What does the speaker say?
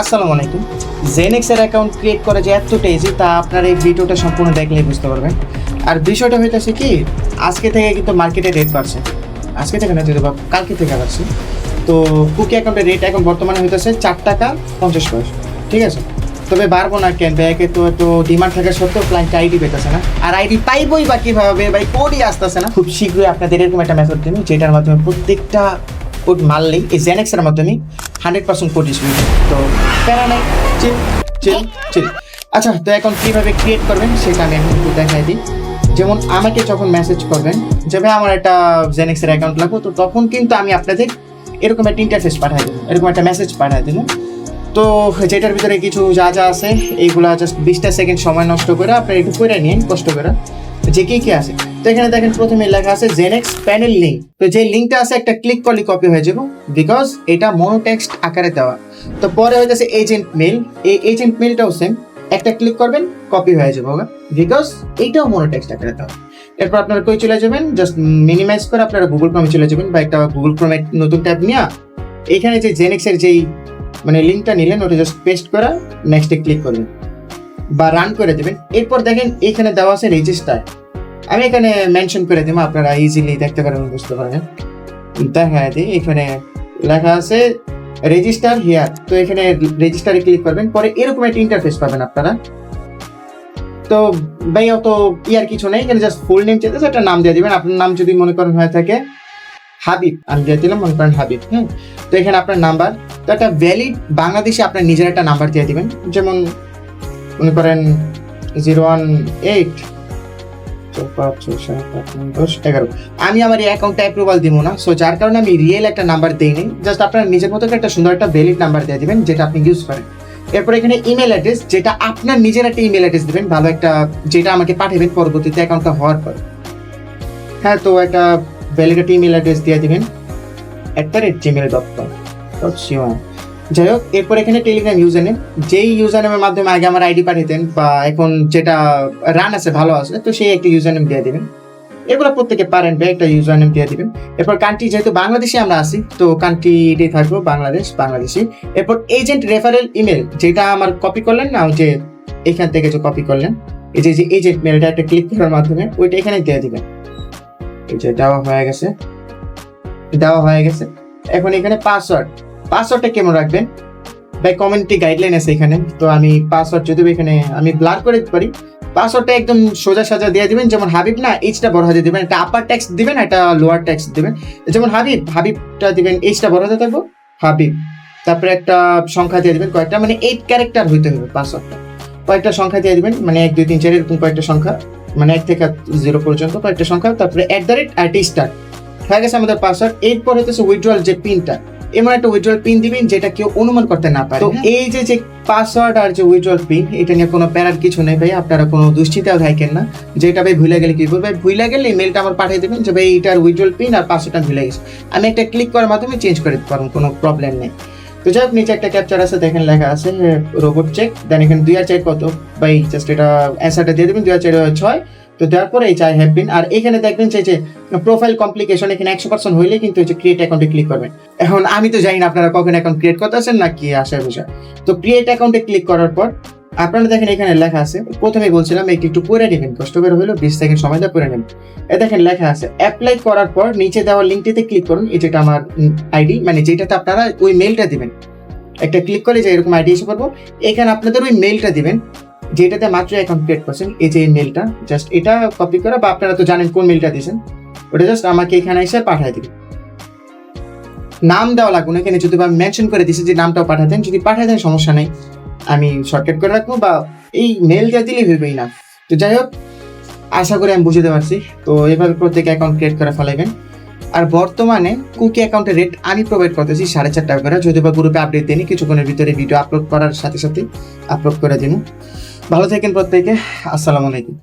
আসসালামু আলাইকুম। জেনেক্স এর অ্যাকাউন্ট ক্রিয়েট করা যে এতটা ইজি তা আপনার এই ভিডিওটা সম্পূর্ণ দেখলেই বুঝতে পারবেন। আর বিষয়টা হইতেছে কি, আজকে থেকে কিন্তু মার্কেটে রেট বাড়ছে। আজকে থেকে না, যদি কালকে থেকে বাড়ছে। তো কুকি অ্যাকাউন্টের রেট এখন বর্তমানে হইতেছে 4 টাকা 50 পয়সা, ঠিক আছে? তবে বাড়বো না কেন, ব্যাগে তো একটু ডিমান্ড থাকা সত্ত্বেও ক্লায়েন্ট আইডি পেতেছে না। আর আইডি পাইবই বা কীভাবে ভাই, কোডই আসতেছে না। খুব শীঘ্রই আপনাদের এরকম একটা মেথড দিন যেটার মাধ্যমে প্রত্যেকটা কোড মারলেই এই জেনেক্সের মাধ্যমে 100% কোড ইস্যু। তো প্যারা নাই, চিল চিল চিল। আচ্ছা, তো এখন কীভাবে ক্রিয়েট করবেন সেটা আমি এখন একটু দেখাই দিই। যেমন আমাকে যখন মেসেজ করবেন যে ভাই আমার একটা জেনেক্সের অ্যাকাউন্ট লাগবে, তো তখন কিন্তু আমি আপনাদের এরকম একটা ইন্টারফেস পাঠিয়ে দেবো, এরকম একটা মেসেজ পাঠিয়ে দেবো। তো যেটার ভিতরে কিছু যা যা আছে এইগুলা জাস্ট 20টা সেকেন্ড সময় নষ্ট করে আপনারা একটু করে নিন কষ্ট করে যে কি আছে। তো এখানে দেখেন প্রথমে লেখা আছে জেনেক্স প্যানেল লিঙ্ক। তো যে লিঙ্কটা আছে একটা ক্লিক করলে কপি হয়ে যাবে, বিকজ এটা মনোটেক্সট আকারে দেওয়া। তো পরে হইতেছে এজেন্ট মেল, এই এজেন্ট মেলটাও সেম, একটা ক্লিক করবেন কপি হয়ে যাবে, বিকজ এইটাও মনোটেক্সট আকারে দেওয়া। এরপর আপনারা কই চলে যাবেন, জাস্ট মিনিমাইজ করে আপনারা গুগল ক্রোমে চলে যাবেন বা একটা গুগল ক্রোমে নতুন ট্যাব নিয়ে এখানে যে জেনেক্সের যেই লিঙ্কটা নিলেন ওটা জাস্ট পেস্ট করা নেক্সটে ক্লিক করবেন বা রান করে দেবেন। এরপর দেখেন এখানে দেওয়া আছে রেজিস্টার, আমি এখানে মেনশন করে দেবো, আপনারা ইজিলি দেখতে পারেন, বুঝতে পারেন। দেখা দিই এখানে লেখা আছে রেজিস্টার হিয়ার। তো এখানে রেজিস্টারে ক্লিক করবেন, পরে এরকম একটা ইন্টারফেস পাবেন আপনারা। তো ভাই অত ইয়ার কিছু নেই, এখানে জাস্ট ফুল নেম চেয়েছে, একটা নাম দিয়ে দিবেন। আপনার নাম যদি মনে করেন হয়ে থাকে হাবিব, আমি দিয়ে দিলাম মনে করেন হাবিব। তো এখানে আপনার নাম্বার, তো একটা ভ্যালিড বাংলাদেশে আপনার নিজের একটা নাম্বার দিয়ে দিবেন, যেমন মনে করেন 018 456781011। আমি আমার এই অ্যাকাউন্টটা অ্যাপ্রুভাল দিব না, সো যার কারণে আমি রিয়েল একটা নাম্বার দিই নি, জাস্ট আপনার নিজের মতো একটা সুন্দর একটা ভ্যালিড নাম্বার দিয়ে দিবেন যেটা আপনি ইউজ করেন। এরপর এখানে ইমেল অ্যাড্রেস, যেটা আপনার নিজের একটা ইমেল অ্যাড্রেস দিবেন, ভালো একটা, যেটা আমাকে পাঠাবেন পরবর্তীতে অ্যাকাউন্টটা হওয়ার পর। হ্যাঁ, তো একটা ভ্যালিড একটা ইমেল অ্যাড্রেস দিয়ে দিবেন @gmail.com। যাই হোক, এরপর এখানে টেলিগ্রাম ইউজার নেম, যেই ইউজার নেমের মাধ্যমে আগে আমার আইডি পাঠাতেন বা এখন যেটা রান আছে ভালো আছে, তো সেই একটা ইউজার নেম দিয়ে দিবেন। এগুলো প্রত্যেকে পারেন, একটা ইউজার নেম দিয়ে দিবেন। এরপর কান্ট্রি, যেহেতু বাংলাদেশে আমরা আছি তো কান্ট্রিটাই থাকবো বাংলাদেশি। এরপর এজেন্ট রেফারেল ইমেল, যেটা আমার কপি করলেন না, ওই যে এখান থেকে যে কপি করলেন, এই যে এজেন্ট মেলটা একটা ক্লিক করার মাধ্যমে ওইটা এখানে দিয়ে দিবেন। এই যে দেওয়া হয়ে গেছে। এখন এখানে পাসওয়ার্ডটা কেমন রাখবেন ভাই, কমিউনিটি গাইডলাইন আছে এখানে। তো আমি পাসওয়ার্ড যদি এখানে আমি ব্লার করে দিতে পারি, পাসওয়ার্ডটা একদম সোজা সাজা দিয়ে দিবেন। যেমন হাবিব না, এইচটা বড় হাতে দিবেন, একটা আপার টেক্সট দিবেন, একটা লোয়ার টেক্সট দিবেন। যেমন হাবিবটা দিবেন, এইচটা বড় হাতে থাকবো হাবিব, তারপরে একটা সংখ্যা দিয়ে দিবেন কয়েকটা, মানে 8 ক্যারেক্টার হইতে হবে পাসওয়ার্ডটা। কয়েকটা সংখ্যা দিয়ে দিবেন, মানে 1 2 3 4 এরকম কয়েকটা সংখ্যা, মানে 1 থেকে 0 পর্যন্ত কয়েকটা সংখ্যা, তারপরে @RT হয়ে গেছে আমাদের পাসওয়ার্ড। এরপর হচ্ছে উইথড্রয়াল যে পিনটা, এমন একটা উইথড্রয়াল পিন দিবেন যেটা কেউ অনুমান করতে না পারে। তো এই যে পাসওয়ার্ড আর যে উইথড্রয়াল পিন, এটা নিয়ে কোনো প্যারার কিছু নেই ভাই, আপনারা কোনো দুশ্চিন্তাও থাকেন না। যেটা ভাই ভুলে গেলে কি করবে, ভুলে গেলে ইমেলটা আমার পাঠিয়ে দেবেন যে ভাই এইটার উইথড্রয়াল পিন আর পাসওয়ার্ডটা ভুলে গেছে, আমি একটা ক্লিক করার মাধ্যমে চেঞ্জ করে দিতে পারবো, কোনো প্রবলেম নেই। তো যাই হোক, নিচে একটা ক্যাপচার আছে, দেখেন লেখা আছে রোবট চেক, দেন এখানে 2004 কত ভাই, জাস্ট এটা অ্যান্সারটা দিয়ে দেবেন 2006। তো দেওয়ার পরে এই চাই হ্যাভ বিন, আর এখানে দেখবেন যে প্রোফাইল কমপ্লিকেশন, এখানে 100% হইলে কিন্তু ক্রিয়েট অ্যাকাউন্টে ক্লিক করবেন। এখন আমি তো জানি না আপনারা কখন অ্যাকাউন্ট ক্রিয়েট করতেছেন না কি আসার বিষয়। তো ক্রিয়েট অ্যাকাউন্টে ক্লিক করার পর আপনারা দেখেন এখানে লেখা আছে, প্রথমে বলছিলাম একটু পড়ে নেবেন, কষ্ট করে হলেও 20 সেকেন্ড সময় দিয়ে পড়ে নেবেন। দেখেন লেখা আছে অ্যাপ্লাই করার পর নিচে দেওয়া লিঙ্কটিতে ক্লিক করুন। এই যেটা আমার আইডি, মানে যেটাতে আপনারা ওই মেলটা দিবেন, একটা ক্লিক করে যে এরকম আইডি এসে পড়বো, এখানে আপনাদের ওই মেলটা দিবেন যেটাতে মাত্র অ্যাকাউন্ট ক্রিয়েট করছেন। এই যে মেলটা জাস্ট এটা কপি করা, বা আপনারা তো জানেন কোন মেলটা দিয়েছেন, ওটা জাস্ট আমাকে এখানে এসে পাঠিয়ে দিবেন। নাম দেওয়া লাগবে না, এখানে যদি আমি মেনশন করে দিছি যে নামটাও পাঠাতেন, যদি পাঠিয়ে দেন সমস্যা নেই, আমি শর্টকাট করে রাখবো, বা এই মেলটা দিলেই হইবেই না। তো যাই হোক, আশা করি আমি বুঝতে পারছি। তো এভাবে প্রত্যেকে অ্যাকাউন্ট ক্রিয়েট করে ফেলাইবেন। আর বর্তমানে কুকি অ্যাকাউন্টের রেট আমি প্রোভাইড করতেছি 4.5 টাকা করে, যদি বা গ্রুপে আপডেট দিই, কিছুক্ষণের ভিতরে ভিডিও আপলোড করার সাথে সাথে আপলোড করে দিন। ভালো থাকেন প্রত্যেকে, আসসালামু আলাইকুম।